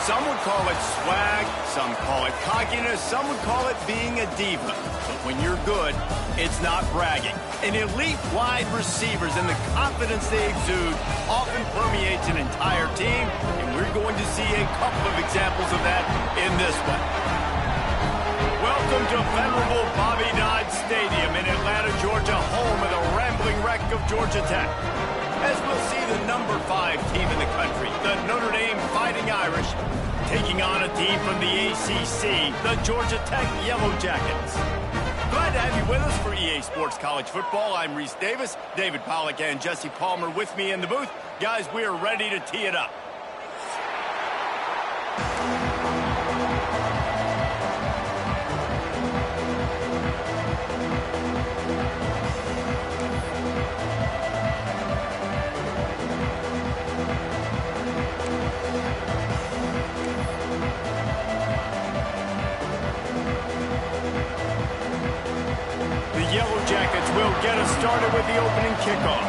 Some would call it swag, some call it cockiness, some would call it being a diva. But when you're good, it's not bragging. An elite wide receivers and the confidence they exude often permeates an entire team, and we're going to see a couple of examples of that in this one. Welcome to venerable Bobby Dodd Stadium in Atlanta, Georgia, home of the rambling wreck of Georgia Tech. As we'll see the number 5 team in the country, the Notre Dame Fighting Irish, taking on a team from the ACC, the Georgia Tech Yellow Jackets. Glad to have you with us for EA Sports College Football. I'm Reese Davis, David Pollack and Jesse Palmer with me in the booth. Guys, we are ready to tee it up. Yellow Jackets will get us started with the opening kickoff.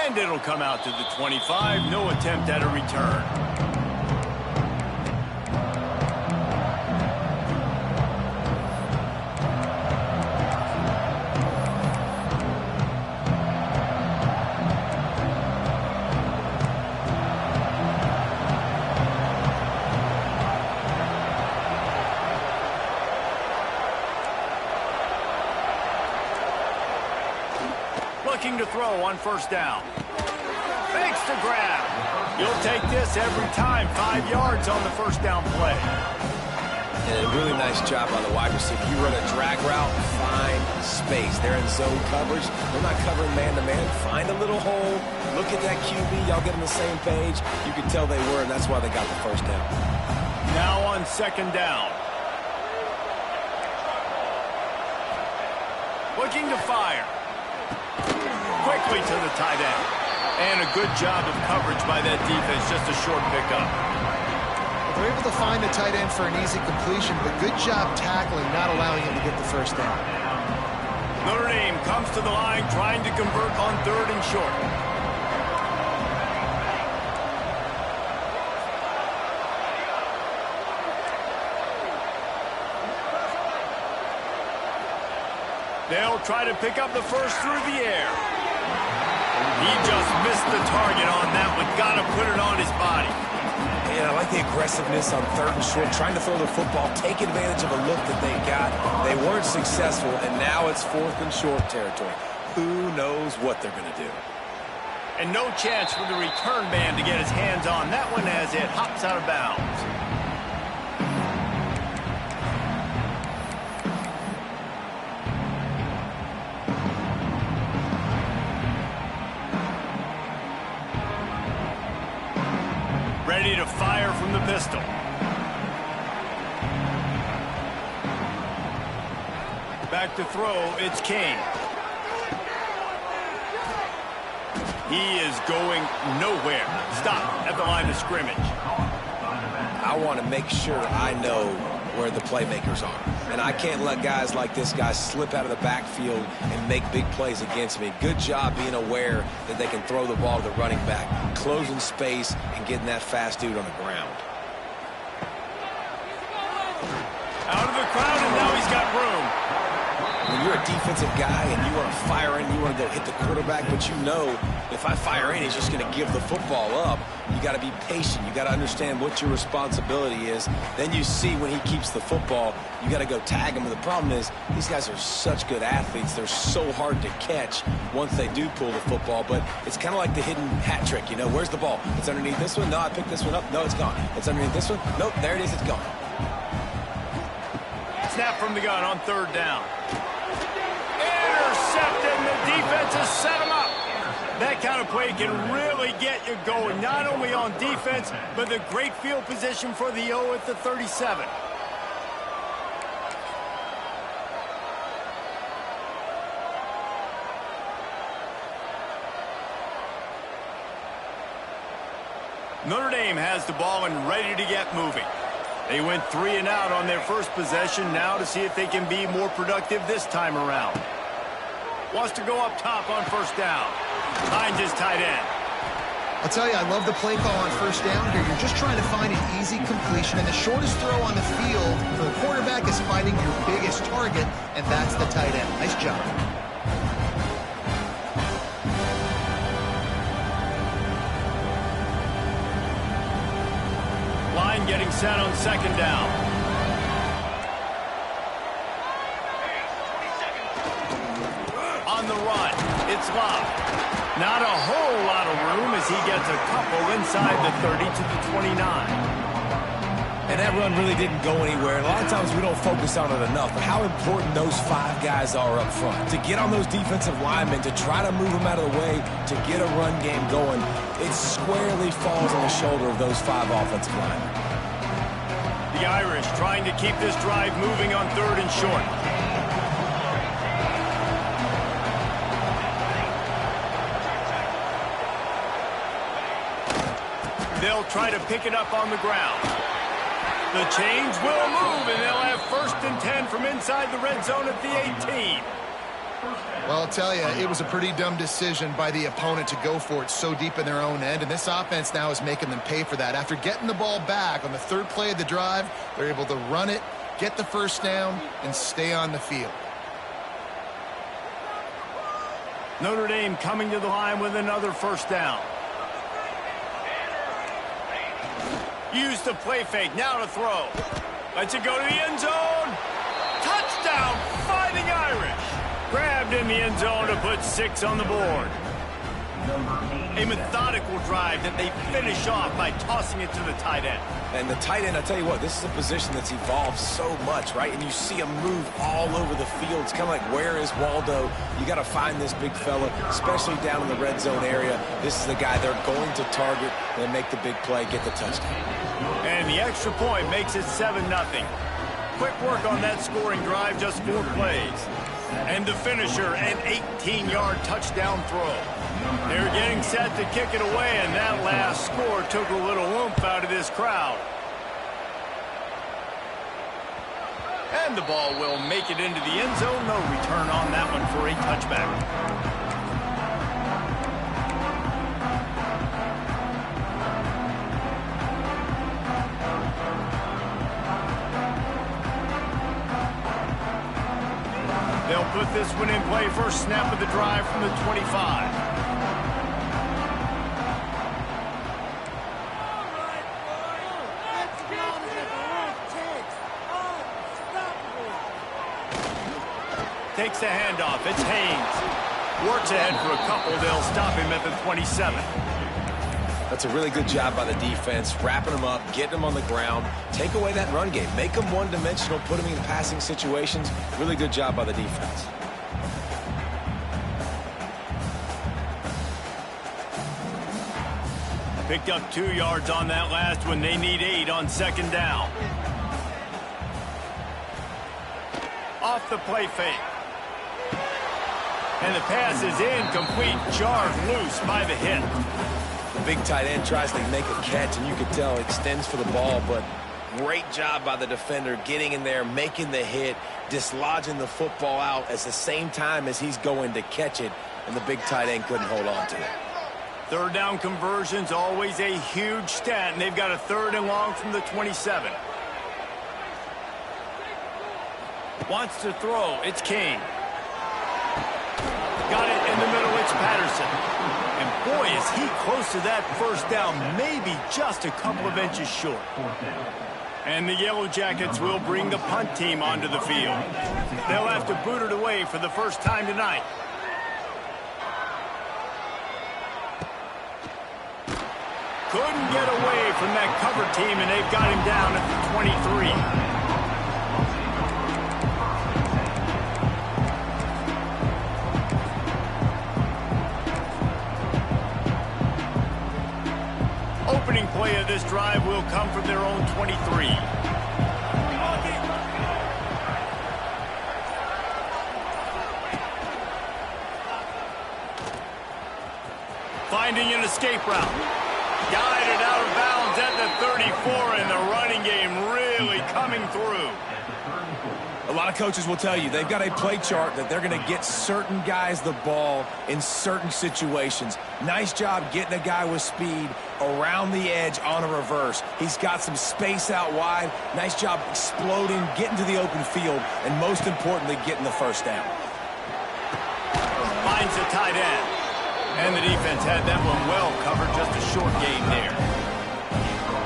And it'll come out to the 25. No attempt at a return. Looking to throw on first down. Fakes to grab. You'll take this every time. 5 yards on the first down play. And a really nice job by the wide receiver. You run a drag route, find space. They're in zone coverage. They're not covering man-to-man. Find a little hole. Look at that QB. Y'all get on the same page. You can tell they were, and that's why they got the first down. Now on second down. Looking to fire. Quickly to the tight end. And a good job of coverage by that defense. Just a short pickup. They're able to find the tight end for an easy completion, but good job tackling, not allowing him to get the first down. Notre Dame comes to the line trying to convert on 3rd and short. They'll try to pick up the first through the air. He just missed the target on that one. Got to put it on his body. And I like the aggressiveness on 3rd and short, trying to throw the football, take advantage of a look that they got. They weren't successful, and now it's 4th and short territory. Who knows what they're going to do? And no chance for the return man to get his hands on that one as it hops out of bounds. Ready to fire from the pistol. Back to throw, it's King. He is going nowhere. Stop at the line of scrimmage. I want to make sure I know where the playmakers are. And I can't let guys like this guy slip out of the backfield and make big plays against me. Good job being aware that they can throw the ball to the running back, closing space, and getting that fast dude on the ground. Out of the crowd, and now he's got room. When you're a defensive guy and you want to fire in, you want to go hit the quarterback, but you know if I fire in, he's just going to give the football up. You got to be patient. You got to understand what your responsibility is. Then you see when he keeps the football, you got to go tag him. And the problem is these guys are such good athletes. They're so hard to catch once they do pull the football. But it's kind of like the hidden hat trick. You know, where's the ball? It's underneath this one. No, I picked this one up. No, it's gone. It's underneath this one. Nope, there it is. It's gone. Snap from the gun on 3rd down. Intercepted, and the defense has set him up. That kind of play can really get you going, not only on defense, but the great field position for the O at the 37. Notre Dame has the ball and ready to get moving. They went 3 and out on their first possession, now to see if they can be more productive this time around. Wants to go up top on first down. Finds his tight end. I'll tell you, I love the play call on first down here. You're just trying to find an easy completion, and the shortest throw on the field for the quarterback is finding your biggest target, and that's the tight end. Nice job. Line getting set on second down. On the run, it's Love. Not a whole lot of room as he gets a couple inside the 30 to the 29. And that run really didn't go anywhere. A lot of times we don't focus on it enough, but how important those 5 guys are up front. To get on those defensive linemen, to try to move them out of the way, to get a run game going, it squarely falls on the shoulder of those 5 offensive linemen. The Irish trying to keep this drive moving on 3rd and short. They'll try to pick it up on the ground. The chains will move, and they'll have 1st and 10 from inside the red zone at the 18. Well, I'll tell you, it was a pretty dumb decision by the opponent to go for it so deep in their own end, and this offense now is making them pay for that. After getting the ball back on the 3rd play of the drive, they're able to run it, get the first down, and stay on the field. Notre Dame coming to the line with another first down. Use the play fake, now to throw. Lets it go to the end zone. Touchdown, Fighting Irish. Grabbed in the end zone to put 6 on the board. A methodical drive that they finish off by tossing it to the tight end. And the tight end, I tell you what, this is a position that's evolved so much, right? And you see him move all over the field. It's kind of like, where is Waldo? You got to find this big fella, especially down in the red zone area. This is the guy they're going to target and make the big play, get the touchdown. And the extra point makes it 7-0. Quick work on that scoring drive, just 4 plays. And the finisher, an 18-yard touchdown throw. They're getting set to kick it away, and that last score took a little oomph out of this crowd. And the ball will make it into the end zone. No return on that one for a touchback. They'll put this one in play. First snap of the drive from the 25. Takes the handoff. It's Haynes. Works ahead for a couple. They'll stop him at the 27. That's a really good job by the defense, wrapping them up, getting them on the ground, take away that run game, make them one-dimensional, put them in passing situations. Really good job by the defense. Picked up 2 yards on that last one. They need 8 on second down. Off the play fake. And the pass is incomplete, jarred loose by the hit. The big tight end tries to make a catch, and you can tell it extends for the ball, but great job by the defender getting in there, making the hit, dislodging the football out at the same time as he's going to catch it, and the big tight end couldn't hold on to it. 3rd down conversion's always a huge stat, and they've got a 3rd and long from the 27. Wants to throw. It's King. Got it in the middle. It's Patterson. And boy, is he close to that first down, maybe just a couple of inches short. And the Yellow Jackets will bring the punt team onto the field. They'll have to boot it away for the first time tonight. Couldn't get away from that cover team, and they've got him down at the 23. Opening play of this drive will come from their own 23. Finding an escape route. Guided out of bounds at the 34, and the running game really coming through. A lot of coaches will tell you they've got a play chart that they're going to get certain guys the ball in certain situations. Nice job getting a guy with speed around the edge on a reverse. He's got some space out wide. Nice job exploding, getting to the open field, and most importantly, getting the first down. Finds the tight end. And the defense had that one well covered, just a short gain there.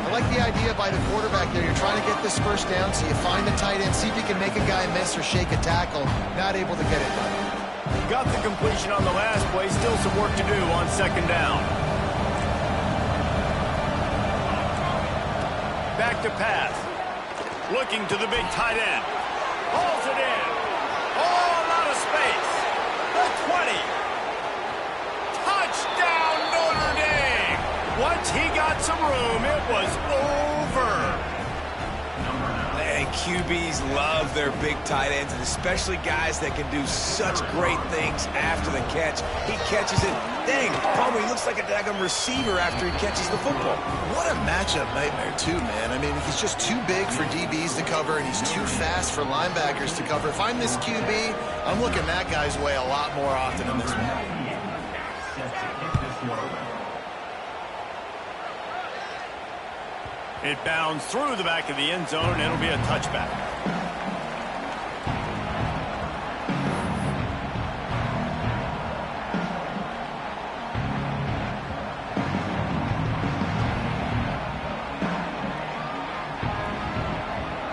I like the idea by the quarterback there. You're trying to get this first down, so you find the tight end, see if you can make a guy miss or shake a tackle. Not able to get it done. Got the completion on the last play. Still some work to do on second down. Back to pass. Looking to the big tight end. Hauls it in. Oh, a lot of space. The 20. Touchdown, Notre Dame. Once he got some room, it was over. And QBs love their big tight ends, and especially guys that can do such great things after the catch. He catches it. Dang, Palmer, he looks like a daggum receiver after he catches the football. What a matchup nightmare, too, man. I mean, he's just too big for DBs to cover, and he's too fast for linebackers to cover. If I'm this QB, I'm looking that guy's way a lot more often in this one. It bounds through the back of the end zone, and it'll be a touchback.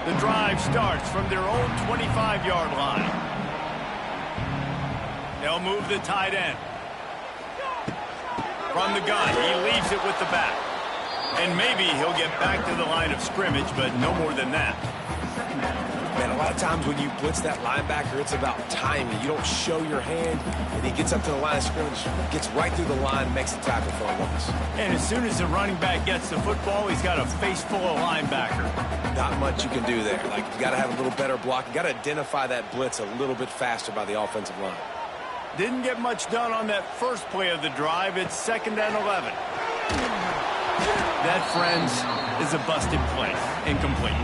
The drive starts from their own 25-yard line. They'll move the tight end. From the gun, he leaves it with the back. And maybe he'll get back to the line of scrimmage, but no more than that. Man, a lot of times when you blitz that linebacker, it's about timing. You don't show your hand, and he gets up to the line of scrimmage, gets right through the line, makes the tackle for a loss. And as soon as the running back gets the football, he's got a face full of linebacker. Not much you can do there. Like, you got to have a little better block. You got to identify that blitz a little bit faster by the offensive line. Didn't get much done on that first play of the drive. It's 2nd and 11. That, friends, is a busted play. Incomplete.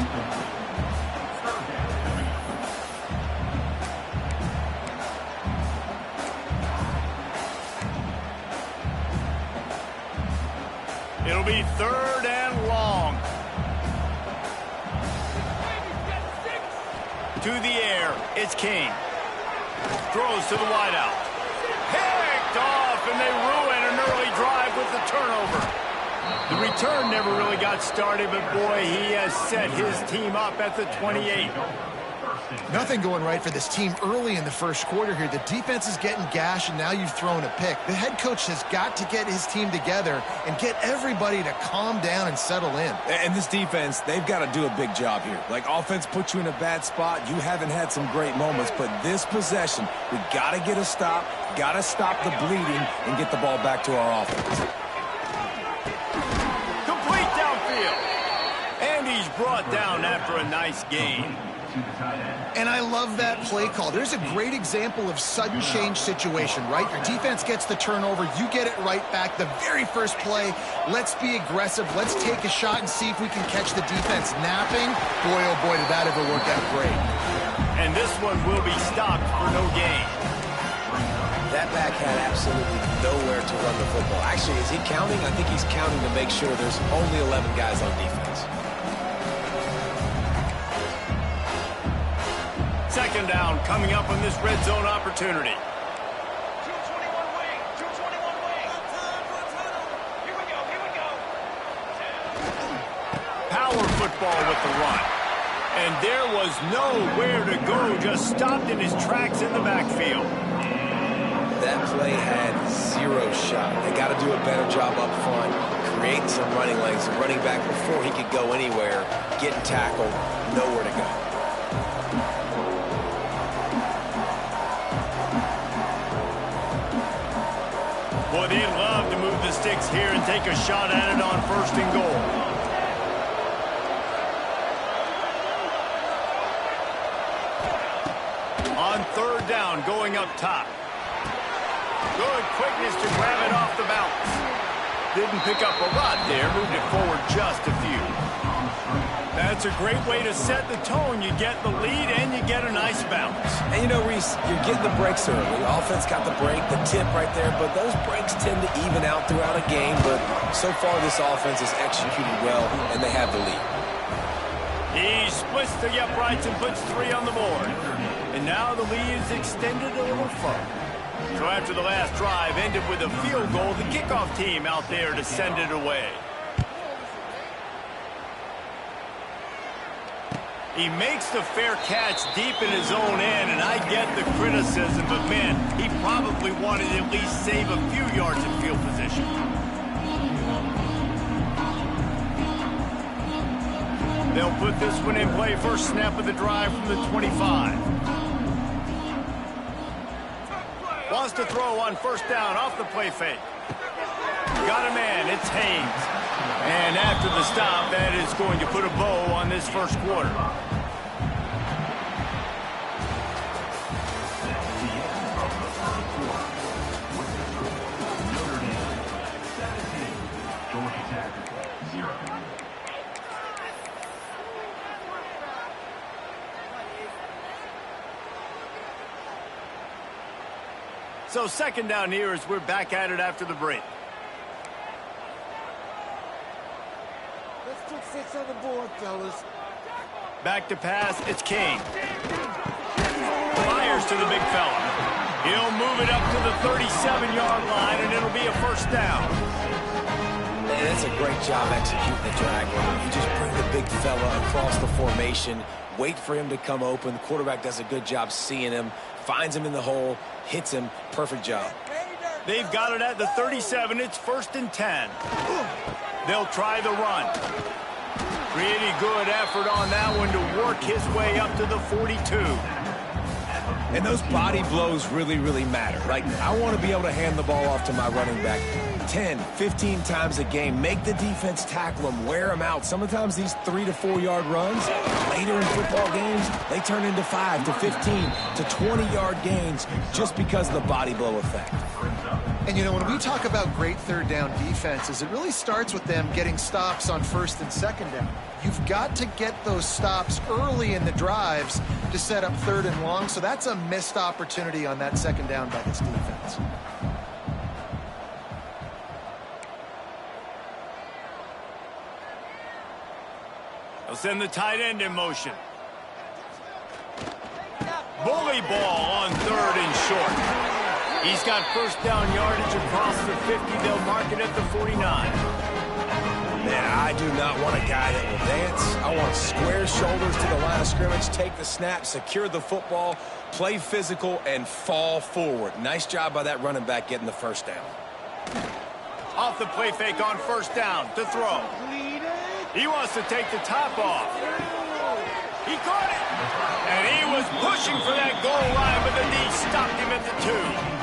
It'll be 3rd and long. To the air, it's King. Throws to the wideout. Picked off, and they ruin an early drive with the turnover. The return never really got started, but boy, he has set his team up at the 28. Nothing going right for this team early in the first quarter here. The defense is getting gashed, and now you've thrown a pick. The head coach has got to get his team together and get everybody to calm down and settle in. And this defense, they've got to do a big job here. Like, offense puts you in a bad spot. You haven't had some great moments, but this possession, we got to get a stop, got to stop the bleeding, and get the ball back to our offense. Complete downfield. And he's brought down after a nice gain. And I love that play call. There's a great example of sudden change situation, right? Your defense gets the turnover. You get it right back. The very first play, let's be aggressive. Let's take a shot and see if we can catch the defense napping. Boy, oh boy, did that ever work out great. And this one will be stopped for no gain. That back had absolutely nowhere to run the football. Actually, is he counting? I think he's counting to make sure there's only 11 guys on defense. 2nd down coming up on this red zone opportunity. 221 wing, 221 wing. Here we go. Power football with the run. And there was nowhere to go, just stopped in his tracks in the backfield. That play had zero shot. They got to do a better job up front, creating some running lanes. The running back, before he could go anywhere, getting tackled, nowhere to go. Boy, they'd love to move the sticks here and take a shot at it on 1st and goal. On 3rd down, going up top. Good quickness to grab it off the bounce. Didn't pick up a lot there, moved it forward just a few. That's a great way to set the tone. You get the lead and you get a nice bounce. And you know, Reese, you're getting the breaks early. Offense got the break, the tip right there, but those breaks tend to even out throughout a game. But so far, this offense has executed well, and they have the lead. He splits the uprights and puts 3 on the board. And now the lead is extended a little further. So after the last drive ended with a field goal, the kickoff team out there to send it away. He makes the fair catch deep in his own end, and I get the criticism, but man, he probably wanted to at least save a few yards in field position. They'll put this one in play. First snap of the drive from the 25. Wants to throw on first down off the play fake. Got a man. It's Haynes. And after the stop, that is going to put a bow on this first quarter. So second down here as we're back at it after the break. Let's put 6 on the board, fellas. Back to pass, it's King. Fires to the big fella. He'll move it up to the 37-yard line, and it'll be a first down. Man, that's a great job executing the drag route. You just bring the big fella across the formation, wait for him to come open. The quarterback does a good job seeing him, finds him in the hole, hits him. Perfect job. They've got it at the 37. It's 1st and 10. They'll try the run. Pretty good effort on that one to work his way up to the 42. And those body blows really, really matter. Like, I want to be able to hand the ball off to my running back 10, 15 times a game. Make the defense tackle them, wear them out. Sometimes these 3 to 4 yard runs, later in football games, they turn into 5 to 15 to 20 yard gains just because of the body blow effect. And, you know, when we talk about great third down defenses, it really starts with them getting stops on first and second down. You've got to get those stops early in the drives to set up third and long, so that's a missed opportunity on that second down by this defense. They'll send the tight end in motion. Bully ball on 3rd and short. He's got first down yardage across the 50. They'll mark it at the 49. Man, I do not want a guy that will dance. I want square shoulders to the line of scrimmage, take the snap, secure the football, play physical, and fall forward. Nice job by that running back getting the first down. Off the play fake on first down to throw. He wants to take the top off. He caught it. And he was pushing for that goal line, but the D stopped him at the 2.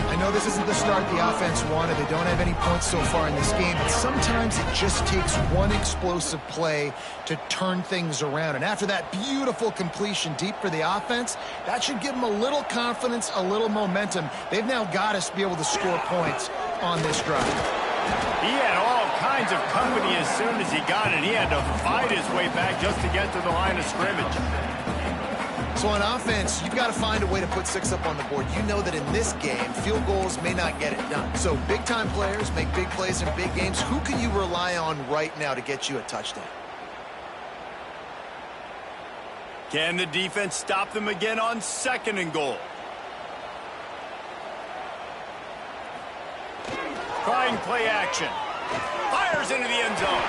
I know this isn't the start the offense wanted. They don't have any points so far in this game, but sometimes it just takes one explosive play to turn things around. And after that beautiful completion deep for the offense, that should give them a little confidence, a little momentum. They've now got us to be able to score points on this drive. He had all kinds of company as soon as he got it. He had to fight his way back just to get to the line of scrimmage. So on offense, you've got to find a way to put 6 up on the board. You know that in this game, field goals may not get it done. So big-time players make big plays in big games. Who can you rely on right now to get you a touchdown? Can the defense stop them again on 2nd and goal? Trying play action. Fires into the end zone.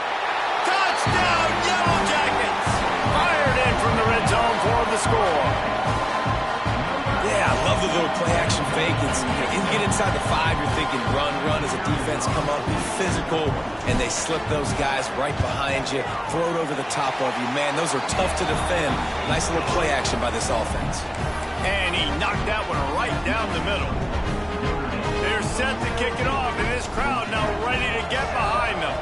Touchdown, Yellow Jackets! Fired in from the red zone for the score. Yeah, I love the little play action fake. It's, you get inside the 5, you're thinking run, run as a defense come up, be physical, and they slip those guys right behind you, throw it over the top of you. Man, those are tough to defend. Nice little play action by this offense. And he knocked that one right down the middle. They're set to kick it off, and this crowd now ready to get behind them.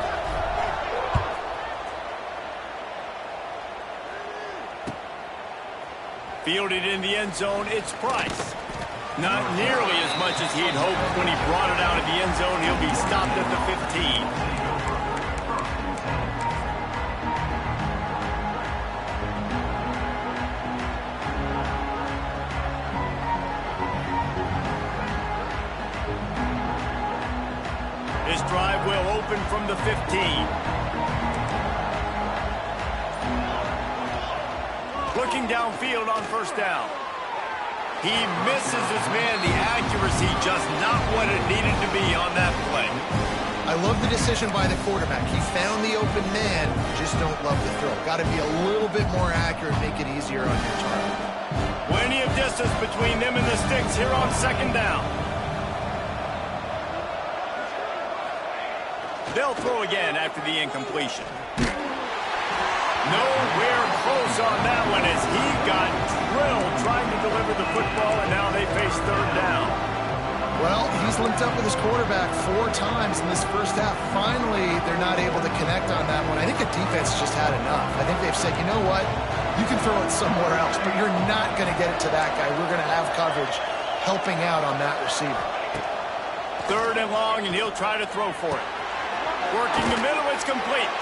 Fielded in the end zone, it's Price. Not nearly as much as he had hoped when he brought it out of the end zone. He'll be stopped at the 15. This drive will open from the 15. Looking downfield on first down. He misses his man. The accuracy just not what it needed to be on that play. I love the decision by the quarterback. He found the open man, just don't love the throw. Got to be a little bit more accurate, make it easier on your target. Plenty of distance between them and the sticks here on second down. They'll throw again after the incompletion. Nowhere close on that one as he got drilled trying to deliver the football, and now they face third down. Well, he's linked up with his quarterback 4 times in this first half. Finally, they're not able to connect on that one. I think the defense just had enough. I think they've said, you know what? You can throw it somewhere else, but you're not going to get it to that guy. We're going to have coverage helping out on that receiver. Third and long, and he'll try to throw for it. Working the middle, it's complete.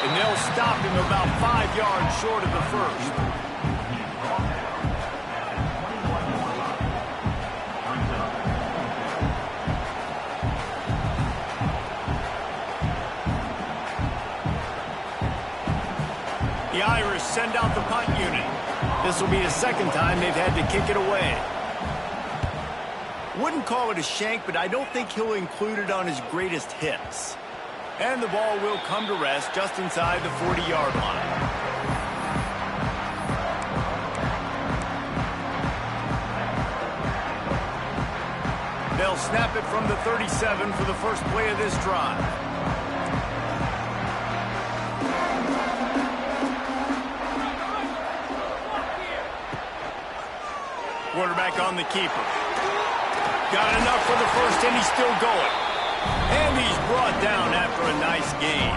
And they'll stop him about 5 yards short of the first. The Irish send out the punt unit. This will be the second time they've had to kick it away. Wouldn't call it a shank, but I don't think he'll include it on his greatest hits. And the ball will come to rest just inside the 40-yard line. They'll snap it from the 37 for the first play of this drive. Quarterback on the keeper. Got enough for the first, and he's still going. And he's brought down after a nice gain.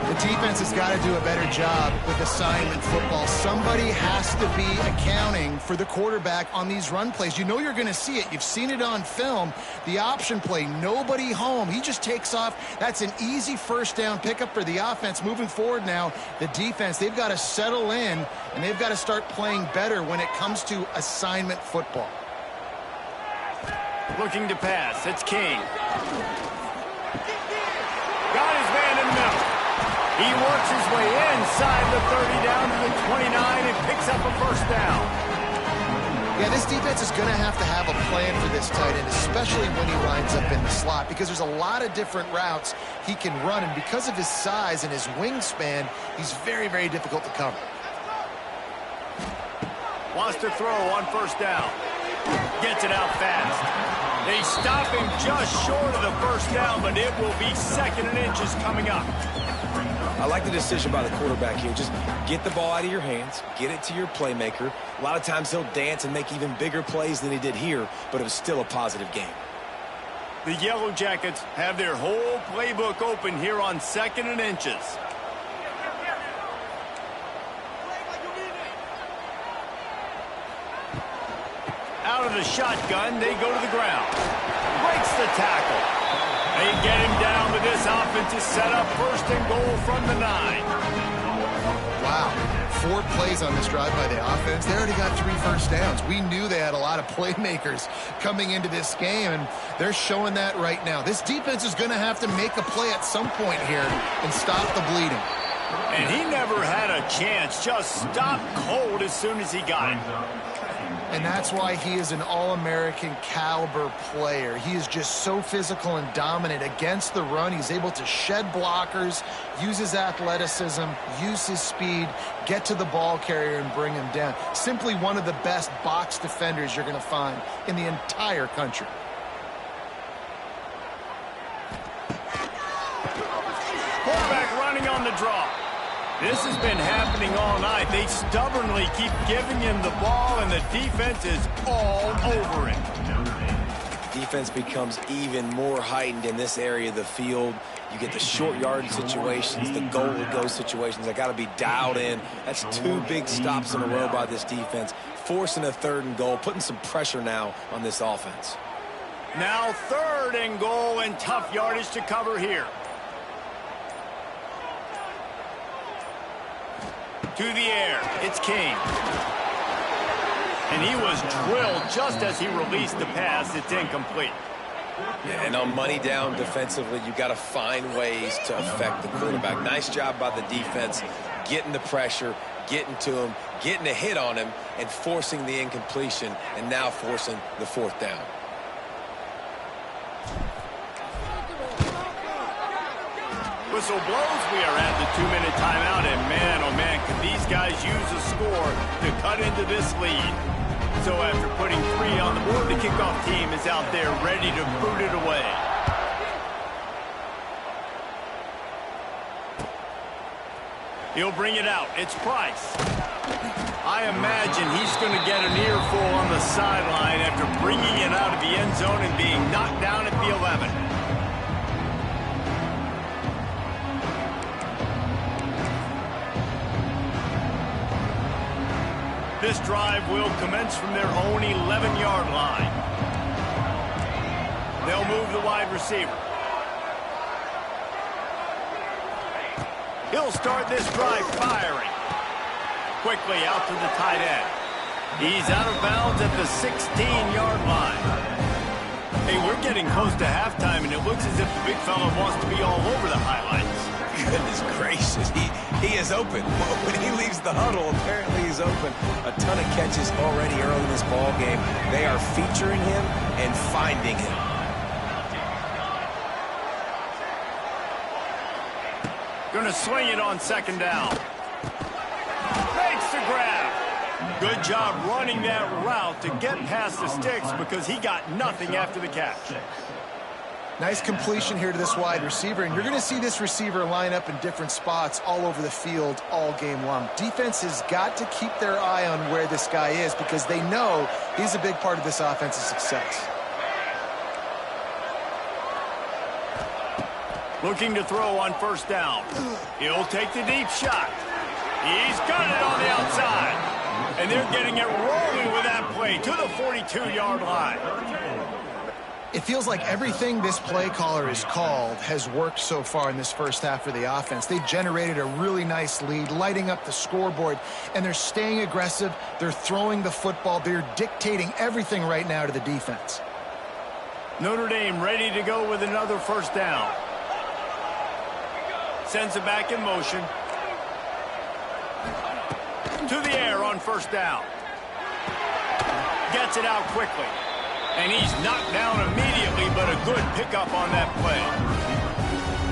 The defense has got to do a better job with assignment football. Somebody has to be accounting for the quarterback on these run plays. You know you're going to see it. You've seen it on film. The option play, nobody home. He just takes off. That's an easy first down pickup for the offense. Moving forward now, the defense, they've got to settle in, and they've got to start playing better when it comes to assignment football. Looking to pass. It's King. Got his man in the middle. He works his way inside the 30 down to the 29 and picks up a first down. Yeah, this defense is going to have a plan for this tight end, especially when he lines up in the slot, because there's a lot of different routes he can run, and because of his size and his wingspan, he's very, very difficult to cover. Wants to throw on first down. Gets it out fast. They stop him just short of the first down, but it will be 2nd and inches coming up. I like the decision by the quarterback here. Just get the ball out of your hands, get it to your playmaker. A lot of times he'll dance and make even bigger plays than he did here, but it was still a positive game. The Yellow Jackets have their whole playbook open here on 2nd and inches. Out of the shotgun, they go to the ground. Breaks the tackle. They get him down, but this offense is set up 1st and goal from the 9. Wow. 4 plays on this drive by the offense. They already got 3 first downs. We knew they had a lot of playmakers coming into this game, and they're showing that right now. This defense is going to have to make a play at some point here and stop the bleeding. And he never had a chance. Just stopped cold as soon as he got it. And that's why he is an All-American caliber player. He is just so physical and dominant against the run. He's able to shed blockers, use his athleticism, use his speed, get to the ball carrier and bring him down. Simply one of the best box defenders you're going to find in the entire country. Quarterback running on the draw. This has been happening all night. They stubbornly keep giving him the ball, and the defense is all over him. Defense becomes even more heightened in this area of the field. You get the short yardage situations, the goal-to-go situations. They got to be dialed in. That's 2 big stops in a row by this defense, forcing a 3rd and goal, putting some pressure now on this offense. Now 3rd and goal, and tough yardage to cover here. To the air, it's King. And he was drilled just as he released the pass. It's incomplete. Yeah, and on money down defensively, you got to find ways to affect the quarterback. Nice job by the defense, getting the pressure, getting to him, getting a hit on him, and forcing the incompletion, and now forcing the fourth down. Whistle blows. We are at the 2-minute timeout, and man, oh man, could these guys use a score to cut into this lead. So after putting 3 on the board, the kickoff team is out there ready to boot it away. He'll bring it out. It's Price. I imagine he's going to get an earful on the sideline after bringing it out of the end zone and being knocked down at the 11. This drive will commence from their own 11-yard line. They'll move the wide receiver. He'll start this drive firing. Quickly out to the tight end. He's out of bounds at the 16-yard line. Hey, we're getting close to halftime, and it looks as if the big fella wants to be all over the highlights. Goodness gracious, he is open. When he leaves the huddle, apparently he's open. A ton of catches already early in this ball game. They are featuring him and finding him. Gonna swing it on second down. Makes the grab. Good job running that route to get past the sticks because he got nothing after the catch. Nice completion here to this wide receiver, and you're going to see this receiver line up in different spots all over the field all game long. Defense has got to keep their eye on where this guy is because they know he's a big part of this offense's success. Looking to throw on first down. He'll take the deep shot. He's got it on the outside. And they're getting it rolling with that play to the 42-yard line. It feels like everything this play caller has called has worked so far in this first half for the offense. They've generated a really nice lead, lighting up the scoreboard, and they're staying aggressive. They're throwing the football. They're dictating everything right now to the defense. Notre Dame ready to go with another first down. Sends it back in motion. To the air on first down. Gets it out quickly. And he's knocked down immediately, but a good pickup on that play.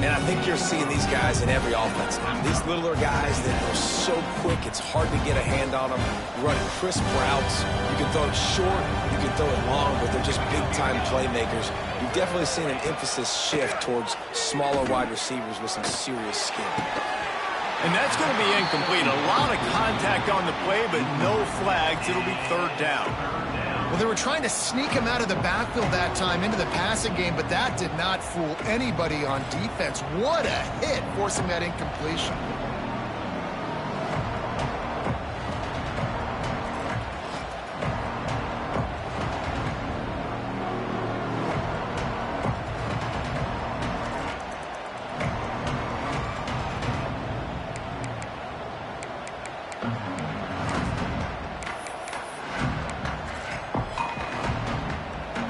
And I think you're seeing these guys in every offense now. These littler guys that are so quick, it's hard to get a hand on them. You run crisp routes. You can throw it short, you can throw it long, but they're just big-time playmakers. You've definitely seen an emphasis shift towards smaller wide receivers with some serious skill. And that's going to be incomplete. A lot of contact on the play, but no flags. It'll be third down. Well, they were trying to sneak him out of the backfield that time into the passing game, but that did not fool anybody on defense. What a hit, forcing that incompletion.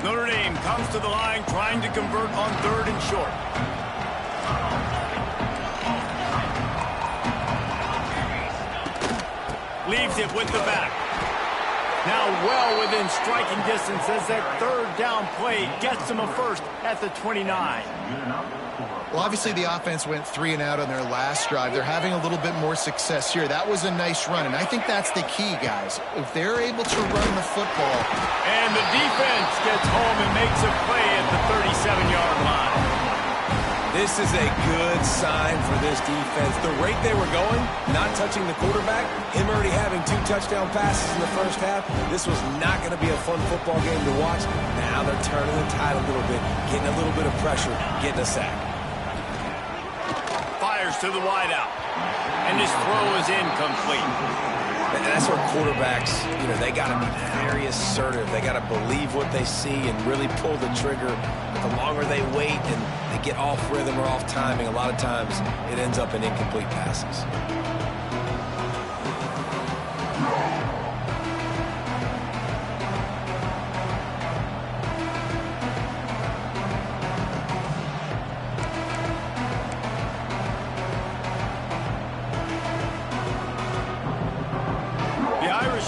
Notre Dame comes to the line trying to convert on third and short. Leaves it with the back. Now well within striking distance as that third down play gets them a first at the 29. Well, obviously the offense went 3 and out on their last drive. They're having a little bit more success here. That was a nice run, and I think that's the key, guys. If they're able to run the football. And the defense gets home and makes a play at the 37-yard line. This is a good sign for this defense. The rate they were going, not touching the quarterback, him already having 2 touchdown passes in the first half, this was not going to be a fun football game to watch. Now they're turning the tide a little bit, getting a little bit of pressure, getting a sack. Fires to the wideout. And his throw is incomplete. And that's where quarterbacks, they got to be very assertive. They got to believe what they see and really pull the trigger. But the longer they wait and they get off rhythm or off timing, a lot of times it ends up in incomplete passes.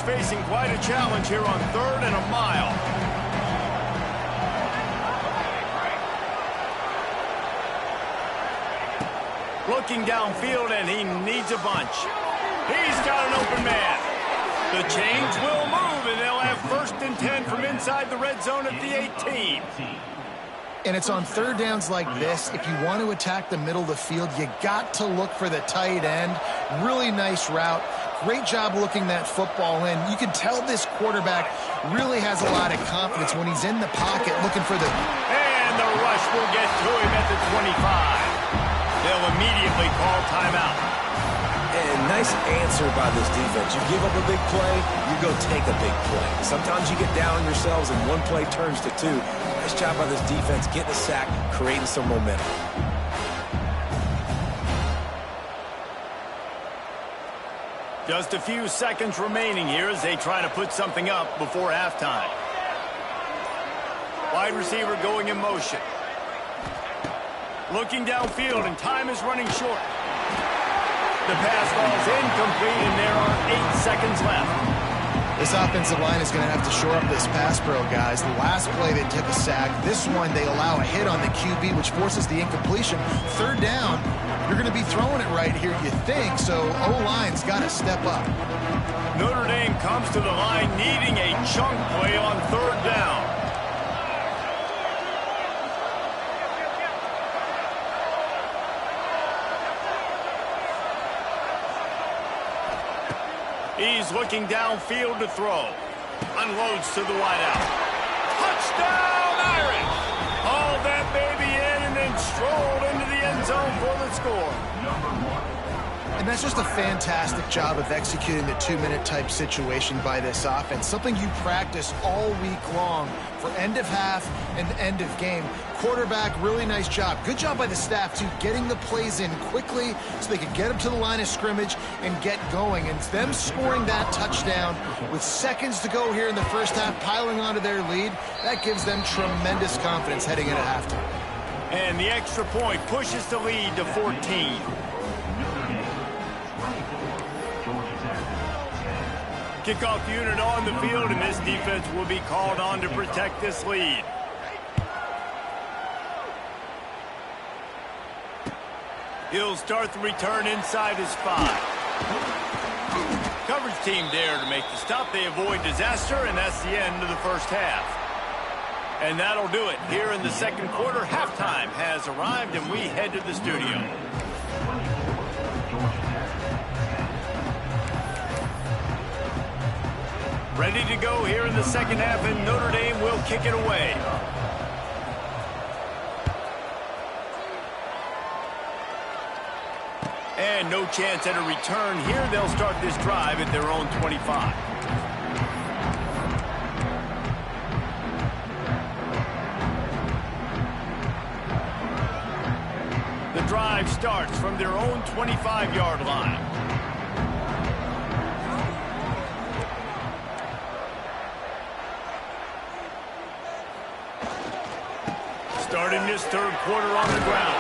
facing quite a challenge here on 3rd and a mile. Looking downfield, and he needs a bunch. He's got an open man. The chains will move, and they'll have 1st and 10 from inside the red zone at the 18. And it's on 3rd downs like this. If you want to attack the middle of the field, you got to look for the tight end. Really nice route. Great job looking that football in. You can tell this quarterback really has a lot of confidence when he's in the pocket looking for the... And the rush will get to him at the 25. They'll immediately call timeout. And nice answer by this defense. You give up a big play, you go take a big play. Sometimes you get down on yourselves and one play turns to 2. Nice job by this defense getting a sack, creating some momentum. Just a few seconds remaining here as they try to put something up before halftime. Wide receiver going in motion. Looking downfield, and time is running short. The pass falls incomplete, and there are 8 seconds left. This offensive line is going to have to shore up this pass pro, guys. The last play they took a sack. This one they allow a hit on the QB, which forces the incompletion. 3rd down, you're going to be throwing it right here, you think, so O-line's got to step up. Notre Dame comes to the line needing a chunk play on 3rd down. He's looking downfield to throw. Unloads to the wideout. Touchdown, Irish! Hauled that baby in and then strolled into the end zone for the score. And that's just a fantastic job of executing the 2-minute type situation by this offense. Something you practice all week long for end of half and end of game. Quarterback, really nice job. Good job by the staff, too, getting the plays in quickly so they could get up to the line of scrimmage and get going. And them scoring that touchdown with seconds to go here in the first half, piling onto their lead, that gives them tremendous confidence heading into halftime. And the extra point pushes the lead to 14. Kickoff unit on the field, and this defense will be called on to protect this lead. He'll start the return inside his 5. Coverage team there to make the stop. They avoid disaster, and that's the end of the first half. And that'll do it. Here in the 2nd quarter, halftime has arrived, and we head to the studio. Ready to go here in the 2nd half, and Notre Dame will kick it away. And no chance at a return here. They'll start this drive at their own 25. The drive starts from their own 25-yard line. Starting this 3rd quarter on the ground.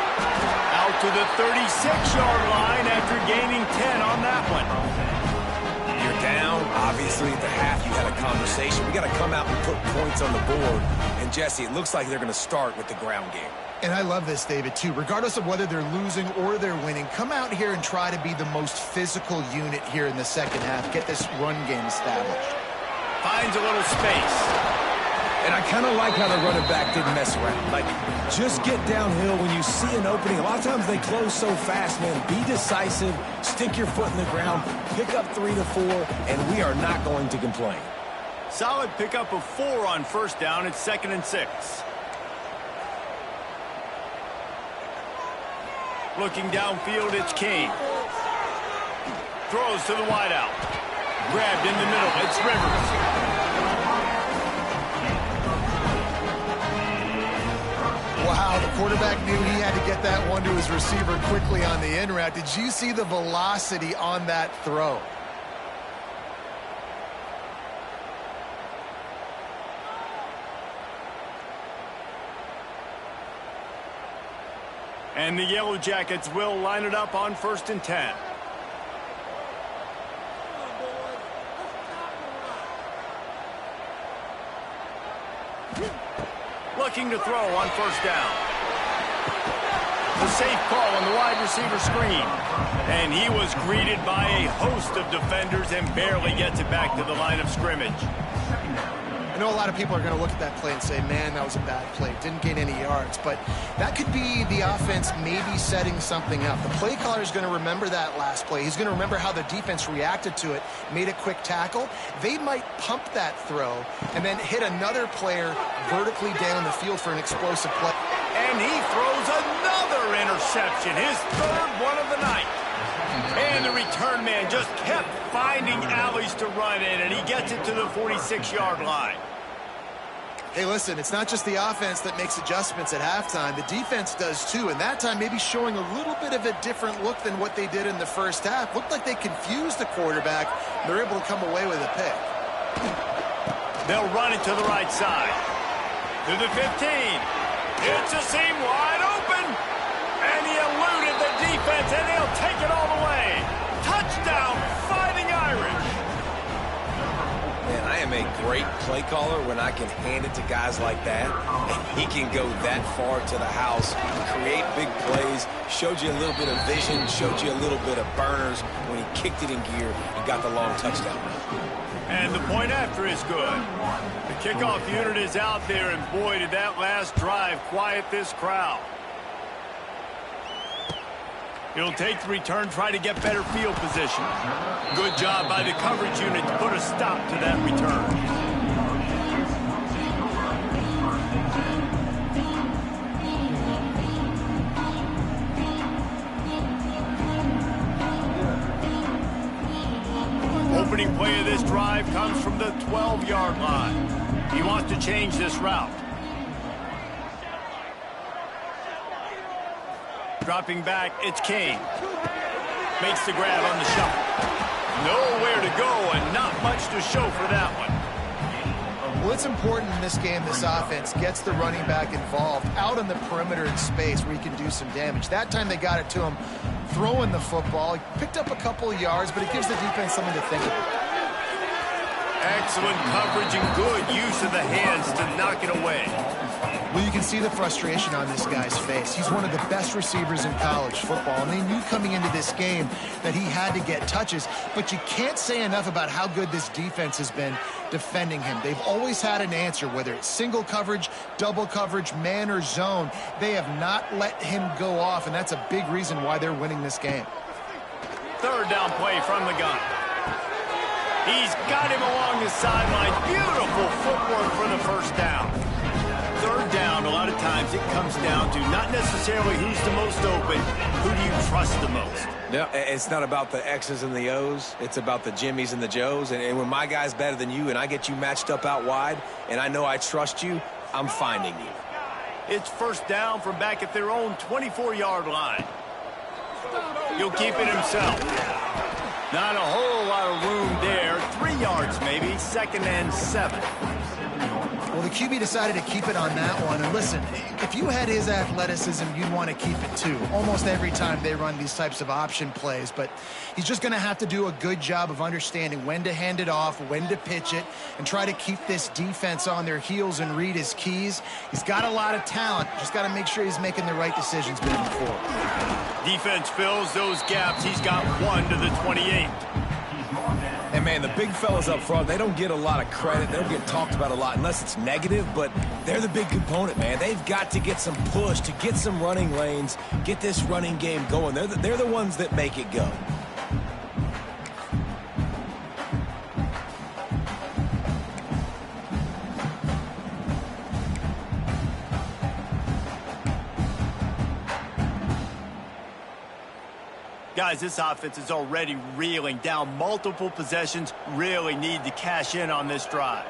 Out to the 36-yard line after gaining 10 on that one. You're down. Obviously, at the half, you had a conversation. We got to come out and put points on the board. And, Jesse, it looks like they're going to start with the ground game. And I love this, David, too. Regardless of whether they're losing or they're winning, come out here and try to be the most physical unit here in the 2nd half. Get this run game established. Finds a little space. And I kind of like how the running back didn't mess around. Like, just get downhill when you see an opening. A lot of times they close so fast, man. Be decisive, stick your foot in the ground, pick up 3 to 4, and we are not going to complain. Solid pickup of 4 on 1st down. It's 2nd and 6. Looking downfield, it's King. Throws to the wideout. Grabbed in the middle. It's Rivers. Wow, the quarterback knew he had to get that one to his receiver quickly on the in route. Did you see the velocity on that throw? And the Yellow Jackets will line it up on 1st and 10. looking to throw on first down. The safe call on the wide receiver screen. And he was greeted by a host of defenders and barely gets it back to the line of scrimmage. I know a lot of people are going to look at that play and say, man, that was a bad play. Didn't gain any yards. But that could be the offense maybe setting something up. The play caller is going to remember that last play. He's going to remember how the defense reacted to it, made a quick tackle. They might pump that throw and then hit another player vertically down the field for an explosive play. And he throws another interception, his third one of the night. And the return man just kept finding alleys to run in, and he gets it to the 46-yard line. Hey, listen, it's not just the offense that makes adjustments at halftime. The defense does too, and that time maybe showing a little bit of a different look than what they did in the first half. Looked like they confused the quarterback. They're able to come away with a pick. They'll run it to the right side. To the 15. It's a seam wide open. And he eluded the defense, and they'll take it all the way. Touchdown, Fighting Irish. Man, I am a great play caller when I can hand it to guys like that. And he can go that far to the house, create big plays, showed you a little bit of vision, showed you a little bit of burners when he kicked it in gear and got the long touchdown. And the point after is good. The kickoff unit is out there, and boy, did that last drive quiet this crowd. He'll take the return, try to get better field position. Good job by the coverage unit to put a stop to that return. Opening play of this drive comes from the 12-yard line. He wants to change this route. Dropping back, it's Kane. Makes the grab on the shuffle. Nowhere to go and not much to show for that one. Well, it's important in this game, this offense gets the running back involved out on the perimeter in space where he can do some damage. That time they got it to him throwing the football. He picked up a couple of yards, but it gives the defense something to think about. Excellent coverage and good use of the hands to knock it away. Well, you can see the frustration on this guy's face. He's one of the best receivers in college football, and they knew coming into this game that he had to get touches, but you can't say enough about how good this defense has been defending him. They've always had an answer, whether it's single coverage, double coverage, man or zone. They have not let him go off, and that's a big reason why they're winning this game. Third down play from the gun. He's got him along the sideline. Beautiful footwork for the first down. Third down, a lot of times it comes down to not necessarily who's the most open, who do you trust the most? No, it's not about the X's and the O's. It's about the Jimmys and the Joes. And when my guy's better than you and I get you matched up out wide and I know I trust you, I'm finding you. It's first down from back at their own 24-yard line. He'll keep it himself. Not a whole lot of room there. 3 yards maybe, 2nd and 7. Well, the QB decided to keep it on that one. And listen, if you had his athleticism, you'd want to keep it too. Almost every time they run these types of option plays. But he's just going to have to do a good job of understanding when to hand it off, when to pitch it, and try to keep this defense on their heels and read his keys. He's got a lot of talent. Just got to make sure he's making the right decisions moving forward. Defense fills those gaps. He's got 1 to the 28. And, man, the big fellas up front, they don't get a lot of credit. They don't get talked about a lot unless it's negative, but they're the big component, man. They've got to get some push, to get some running lanes, get this running game going. They're the ones that make it go. Guys, this offense is already reeling down multiple possessions. Really need to cash in on this drive.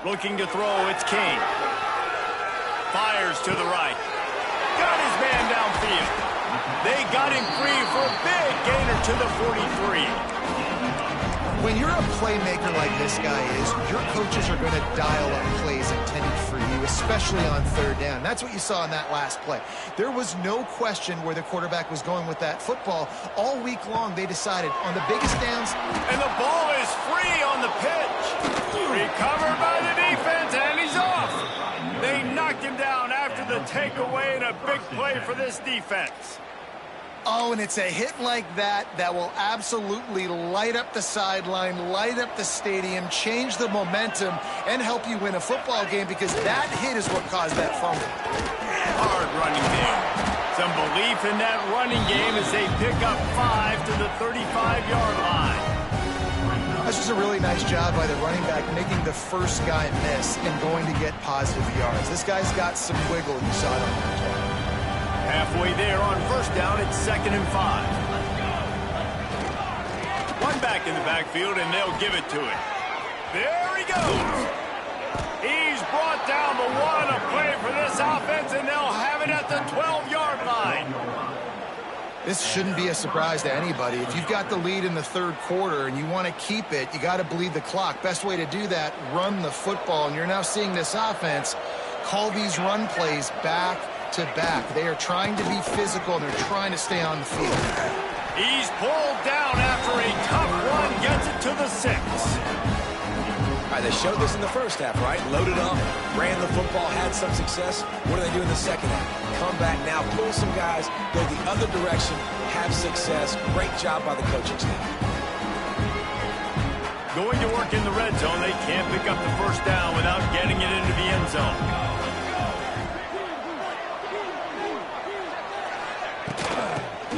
Looking to throw, it's Kane. Fires to the right. Got his man downfield. They got him free for a big gainer to the 43. When you're a playmaker like this guy is, your coaches are going to dial up plays intended for you, especially on third down. That's what you saw in that last play. There was no question where the quarterback was going with that football. All week long, they decided on the biggest downs. And the ball is free on the pitch. Recovered by the defense, and he's off. They knock takeaway and a big play for this defense. Oh, and it's a hit like that that will absolutely light up the sideline, light up the stadium, change the momentum, and help you win a football game, because that hit is what caused that fumble. Hard running game. Some belief in that running game as they pick up 5 to the 35-yard line. That's just a really nice job by the running back, making the first guy miss and going to get positive yards. This guy's got some wiggle, you saw it on that play. Halfway there on first down, it's 2nd and 5. One back in the backfield, and they'll give it to him. There he goes. He's brought down the one, a play for this offense, and they'll have it at the 12-yard line. This shouldn't be a surprise to anybody. If you've got the lead in the third quarter and you want to keep it, you got to bleed the clock. Best way to do that, run the football. And you're now seeing this offense call these run plays back to back. They are trying to be physical, and they're trying to stay on the field. He's pulled down after a tough run, gets it to the 6. All right, they showed this in the first half, right? Loaded up, ran the football, had some success. What do they do in the second half? Come back now, pull some guys, go the other direction, have success. Great job by the coaching staff. Going to work in the red zone. They can't pick up the first down without getting it into the end zone.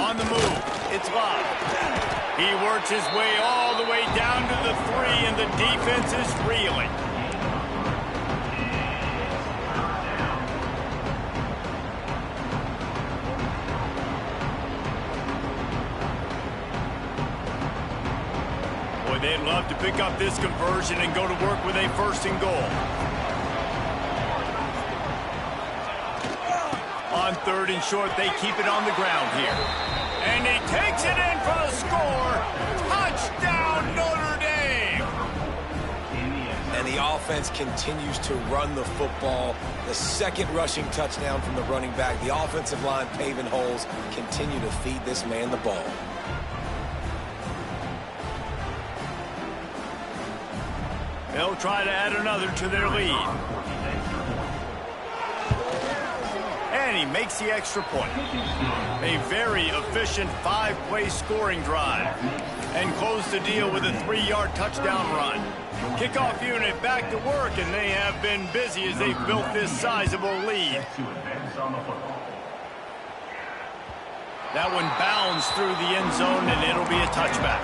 On the move, it's Love. He works his way all the way down to the 3, and the defense is reeling. Boy, they'd love to pick up this conversion and go to work with a 1st and goal. On 3rd and short, they keep it on the ground here. And he takes it in for the score. Touchdown, Notre Dame! And the offense continues to run the football. The 2nd rushing touchdown from the running back. The offensive line paving holes. Continue to feed this man the ball. They'll try to add another to their lead. And he makes the extra point. A very efficient 5-play scoring drive. And close the deal with a 3-yard touchdown run. Kickoff unit back to work, and they have been busy as they've built this sizable lead. That one bounds through the end zone, and it'll be a touchback.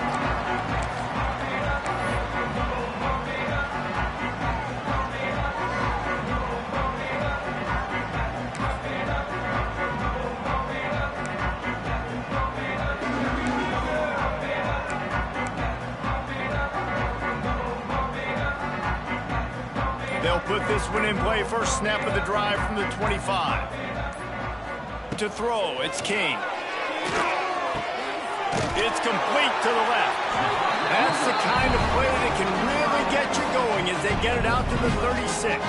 They'll put this one in play. First snap of the drive from the 25. To throw, it's King. It's complete to the left. That's the kind of play that can really get you going as they get it out to the 36.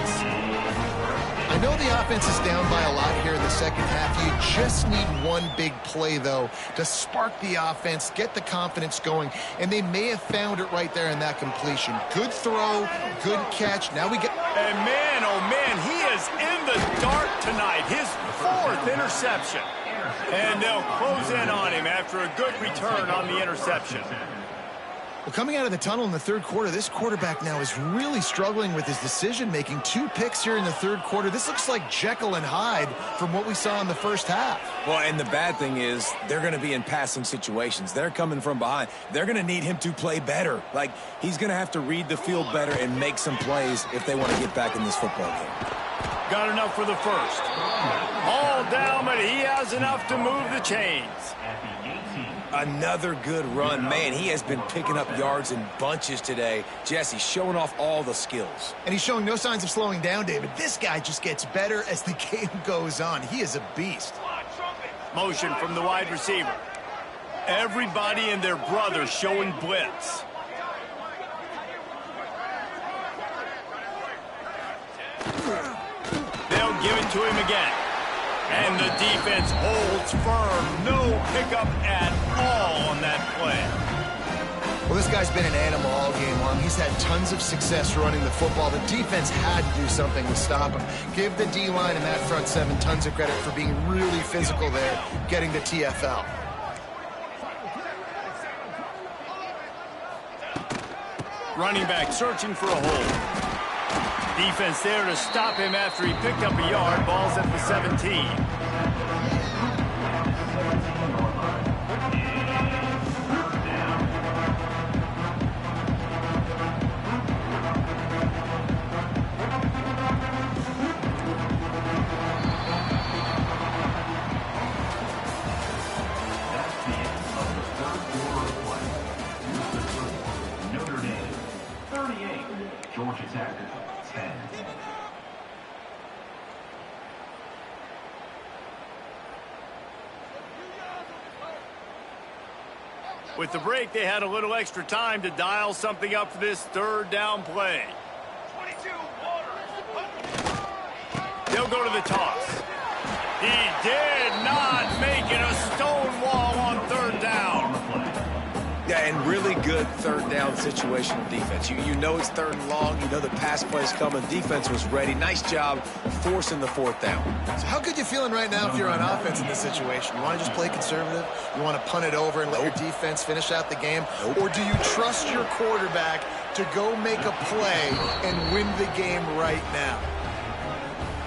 I know the offense is down by a lot here in the second half. You just need one big play, though, to spark the offense, get the confidence going, and they may have found it right there in that completion. Good throw, good catch. Now we get... And man, oh man, he is in the dark tonight. His 4th interception. And they'll close in on him after a good return on the interception. Well, coming out of the tunnel in the third quarter, this quarterback now is really struggling with his decision-making. 2 picks here in the third quarter. This looks like Jekyll and Hyde from what we saw in the first half. Well, and the bad thing is they're going to be in passing situations. They're coming from behind. They're going to need him to play better. Like, he's going to have to read the field better and make some plays if they want to get back in this football game. Got enough for the first. All down, but he has enough to move the chains. Another good run. Man, he has been picking up yards in bunches today. Jesse showing off all the skills. And he's showing no signs of slowing down, David. This guy just gets better as the game goes on. He is a beast. Motion from the wide receiver. Everybody and their brother showing blitz. They'll give it to him again. And the defense holds firm. No pickup at all on that play. Well, this guy's been an animal all game long. He's had tons of success running the football. The defense had to do something to stop him. Give the D-line and that front seven tons of credit for being really physical there, getting the TFL. Running back searching for a hole. Defense there to stop him after he picked up a yard. Ball's at the 17. With the break, they had a little extra time to dial something up for this third down play. 22, water. They'll go to the toss. He did not make it a stone wall on third down. Yeah, and really good third down situational defense. You know it's third and long. You know the pass play's coming. Defense was ready. Nice job forcing the fourth down. So how good you feeling right now if you're on offense in this situation? You want to just play conservative? You want to punt it over and let your defense finish out the game? Or do you trust your quarterback to go make a play and win the game right now?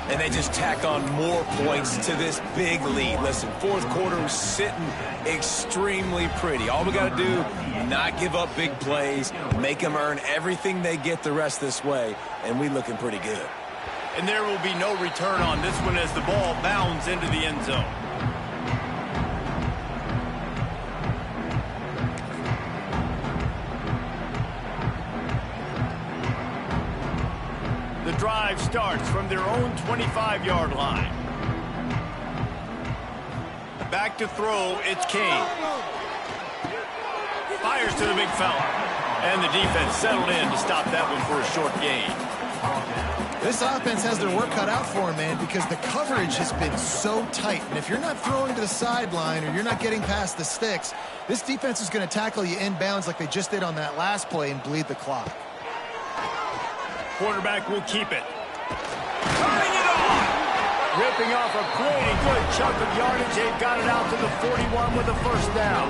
And they just tacked on more points to this big lead. Listen, fourth quarter was sitting extremely pretty. All we got to do, not give up big plays, make them earn everything they get the rest this way, and we looking pretty good. And there will be no return on this one as the ball bounds into the end zone. The drive starts from their own 25-yard line. Back to throw, it's Kane. Fires to the big fella. And the defense settled in to stop that one for a short gain. This offense has their work cut out for them, man, because the coverage has been so tight. And if you're not throwing to the sideline or you're not getting past the sticks, this defense is going to tackle you inbounds like they just did on that last play and bleed the clock. Quarterback will keep it. Turning it on! Ripping off a pretty good chunk of yardage. They've got it out to the 41 with a first down.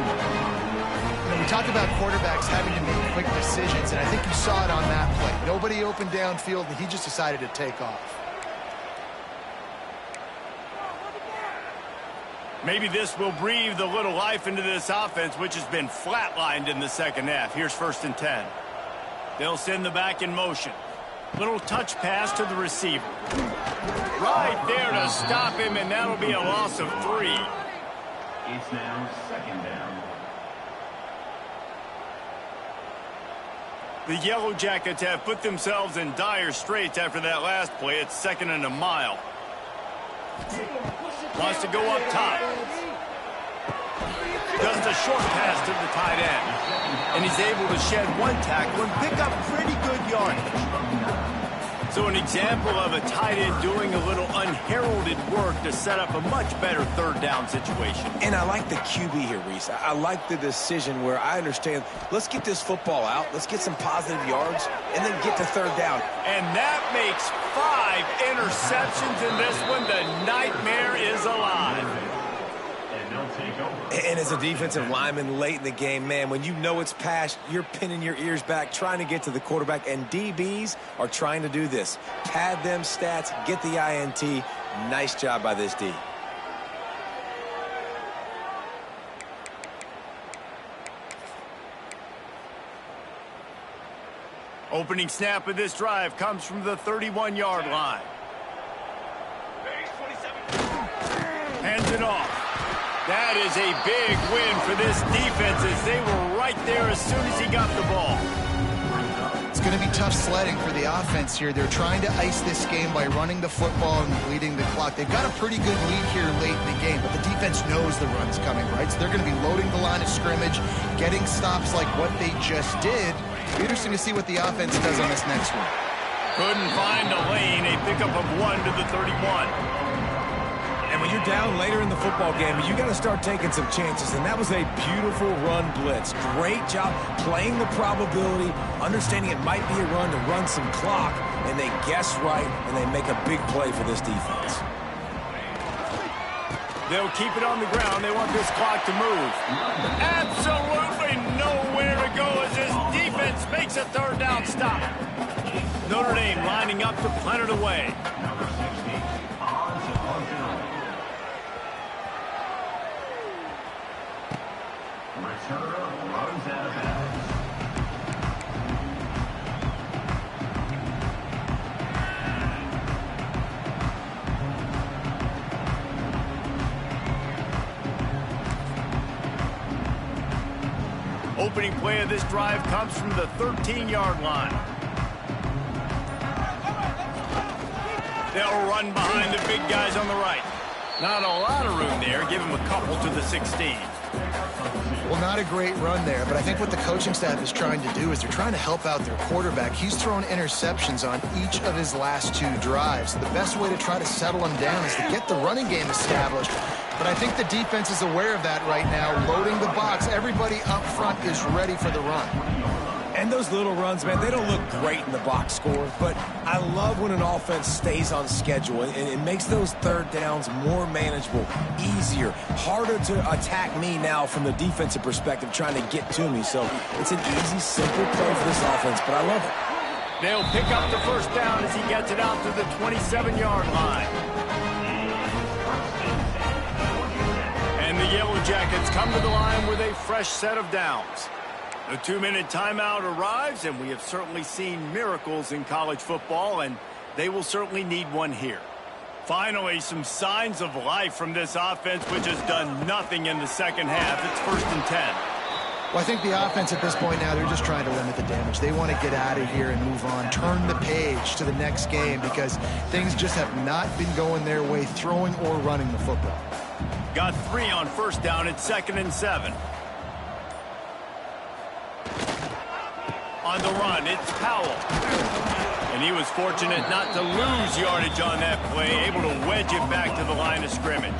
We talked about quarterbacks having to make quick decisions, and I think you saw it on that play. Nobody opened downfield, and he just decided to take off. Maybe this will breathe a little life into this offense, which has been flatlined in the second half. Here's 1st and 10. They'll send the back in motion. Little touch pass to the receiver. Right there to stop him, and that'll be a loss of 3. It's now 2nd down. The Yellow Jackets have put themselves in dire straits after that last play. It's 2nd and a mile. Wants to go up top. Just a short pass to the tight end. And he's able to shed one tackle and pick up pretty good yardage. So an example of a tight end doing a little unheralded work to set up a much better third down situation. And I like the QB here, Reese. I like the decision where I understand, let's get this football out, let's get some positive yards, and then get to third down. And that makes 5 interceptions in this one. The nightmare is alive. And as a defensive lineman late in the game, man, when you know it's past, you're pinning your ears back, trying to get to the quarterback, and DBs are trying to do this. Pad them stats, get the INT. Nice job by this D. Opening snap of this drive comes from the 31-yard line. Hands it off. That is a big win for this defense as they were right there as soon as he got the ball. It's going to be tough sledding for the offense here. They're trying to ice this game by running the football and bleeding the clock. They've got a pretty good lead here late in the game, but the defense knows the run's coming, right? So they're going to be loading the line of scrimmage, getting stops like what they just did. It'll be interesting to see what the offense does on this next one. Couldn't find a lane. A pickup of 1 to the 31. And when Yeah, you're down later in the football game, but you got to start taking some chances, and that was a beautiful run blitz. Great job playing the probability, understanding it might be a run to run some clock, and they guess right, and they make a big play for this defense. They'll keep it on the ground. They want this clock to move. Absolutely nowhere to go as this defense makes a third down stop. Notre Dame lining up to punt it away. Returner runs out of bounds. Opening play of this drive comes from the 13-yard line. They'll run behind the big guys on the right. Not a lot of room there. Give him a couple to the 16. Well, not a great run there, but I think what the coaching staff is trying to do is they're trying to help out their quarterback. He's thrown interceptions on each of his last 2 drives. The best way to try to settle him down is to get the running game established. But I think the defense is aware of that right now, loading the box. Everybody up front is ready for the run. And those little runs, man, they don't look great in the box score, but I love when an offense stays on schedule, and it makes those third downs more manageable, easier, harder to attack me now from the defensive perspective trying to get to me. So it's an easy, simple play for this offense, but I love it. They'll pick up the first down as he gets it out to the 27-yard line. And the Yellow Jackets come to the line with a fresh set of downs. The 2-minute timeout arrives, and we have certainly seen miracles in college football, and they will certainly need one here. Finally, some signs of life from this offense, which has done nothing in the second half. It's 1st and 10. Well, I think the offense at this point now, they're just trying to limit the damage. They want to get out of here and move on, turn the page to the next game because things just have not been going their way, throwing or running the football. Got 3 on first down. It's 2nd and 7. On the run, it's Powell. And he was fortunate not to lose yardage on that play, able to wedge it back to the line of scrimmage.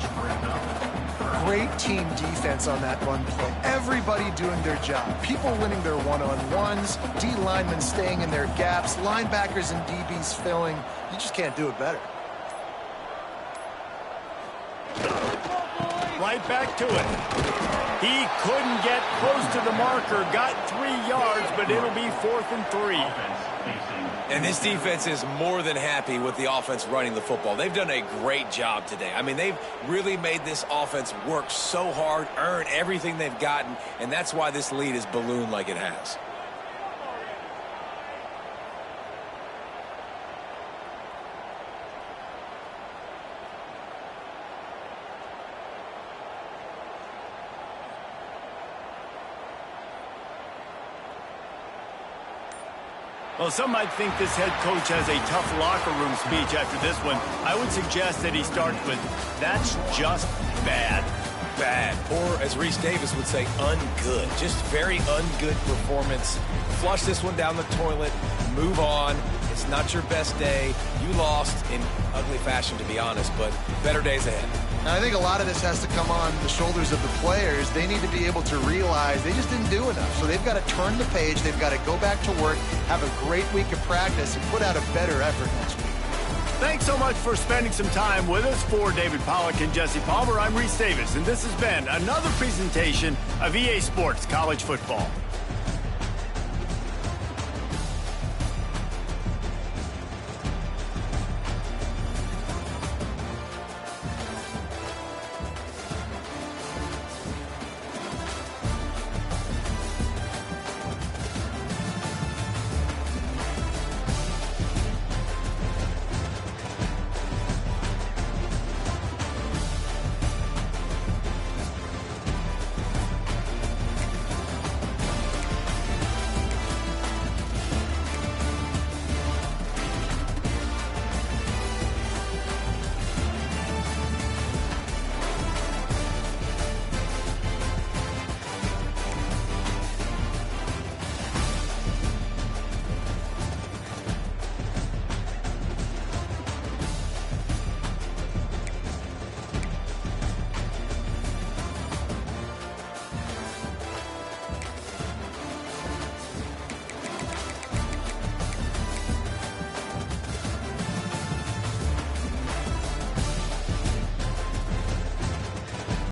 Great team defense on that run play. Everybody doing their job. People winning their one-on-ones, D linemen staying in their gaps, linebackers and DBs filling. You just can't do it better. Right back to it. He couldn't get close to the marker. Got 3 yards, but it'll be 4th and 3. And this defense is more than happy with the offense running the football. They've done a great job today. I mean, they've really made this offense work so hard, earn everything they've gotten, and that's why this lead is ballooned like it has. Well, some might think this head coach has a tough locker room speech after this one. I would suggest that he starts with, "That's just bad." Bad. Or, as Reese Davis would say, ungood. Just very ungood performance. Flush this one down the toilet. Move on. It's not your best day. You lost in ugly fashion, to be honest, but better days ahead. Now, I think a lot of this has to come on the shoulders of the players. They need to be able to realize they just didn't do enough. So they've got to turn the page. They've got to go back to work, have a great week of practice, and put out a better effort next week. Thanks so much for spending some time with us. For David Pollack and Jesse Palmer, I'm Reese Davis, and this has been another presentation of EA Sports College Football.